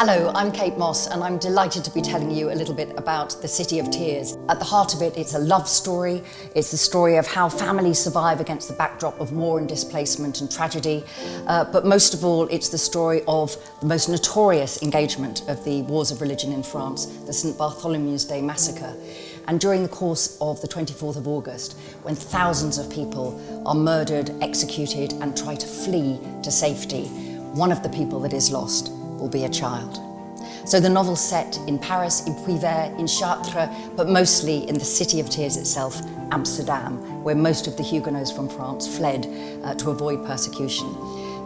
Hello, I'm Kate Mosse and I'm delighted to be telling you a little bit about the City of Tears. At the heart of it, it's a love story. It's the story of how families survive against the backdrop of war and displacement and tragedy. But most of all, it's the story of the most notorious engagement of the wars of religion in France, the St. Bartholomew's Day massacre. And during the course of the 24th of August, when thousands of people are murdered, executed and try to flee to safety, one of the people that is lost will be a child. So the novel's set in Paris, in Puivert, in Chartres, but mostly in the City of Tears itself, Amsterdam, where most of the Huguenots from France fled to avoid persecution.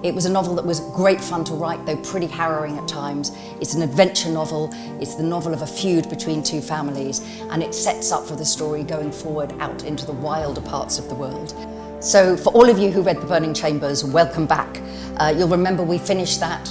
It was a novel that was great fun to write, though pretty harrowing at times. It's an adventure novel, it's the novel of a feud between two families, and it sets up for the story going forward out into the wilder parts of the world. So for all of you who read The Burning Chambers, welcome back. You'll remember we finished that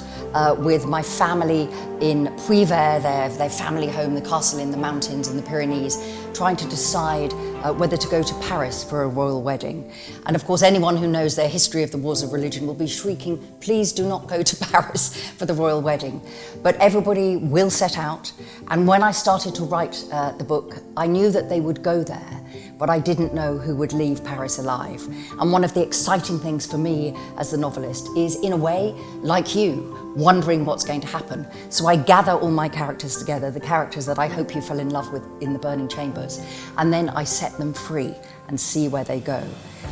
with my family in Puivert, their family home, the castle in the mountains in the Pyrenees, trying to decide whether to go to Paris for a royal wedding. And of course, anyone who knows their history of the wars of religion will be shrieking, please do not go to Paris for the royal wedding. But everybody will set out. And when I started to write the book, I knew that they would go there, but I didn't know who would leave Paris alive. And one of the exciting things for me as the novelist is, in a way, like you, wondering what's going to happen. So I gather all my characters together, the characters that I hope you fell in love with in The Burning Chambers, and then I set them free and see where they go.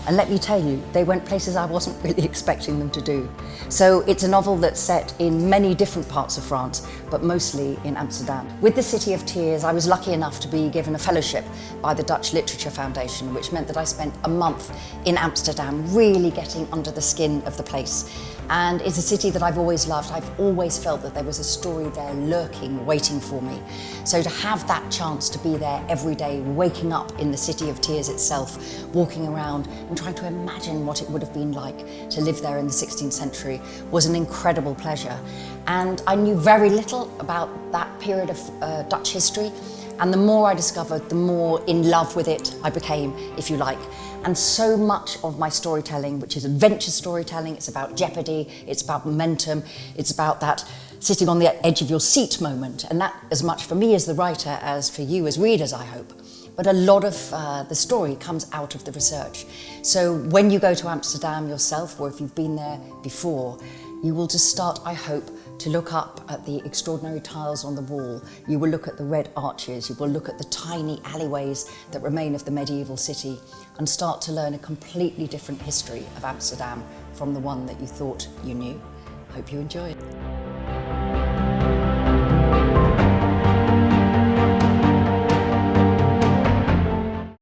And let me tell you, they went places I wasn't really expecting them to do. So it's a novel that's set in many different parts of France, but mostly in Amsterdam. With The City of Tears, I was lucky enough to be given a fellowship by the Dutch Literature Foundation, which meant that I spent a month in Amsterdam, really getting under the skin of the place. And it's a city that I've always loved. I've always felt that there was a story there lurking, waiting for me. So to have that chance to be there every day, waking up in the City of Tears itself, walking around and trying to imagine what it would have been like to live there in the 16th century was an incredible pleasure. And I knew very little about that period of Dutch history. And the more I discovered, the more in love with it I became, if you like. And so much of my storytelling, which is adventure storytelling, it's about jeopardy, it's about momentum, it's about that sitting on the edge of your seat moment. And that as much for me as the writer as for you as readers, I hope. But a lot of the story comes out of the research. So when you go to Amsterdam yourself, or if you've been there before, you will just start, I hope, to look up at the extraordinary tiles on the wall. You will look at the red arches, you will look at the tiny alleyways that remain of the medieval city and start to learn a completely different history of Amsterdam from the one that you thought you knew. Hope you enjoy it.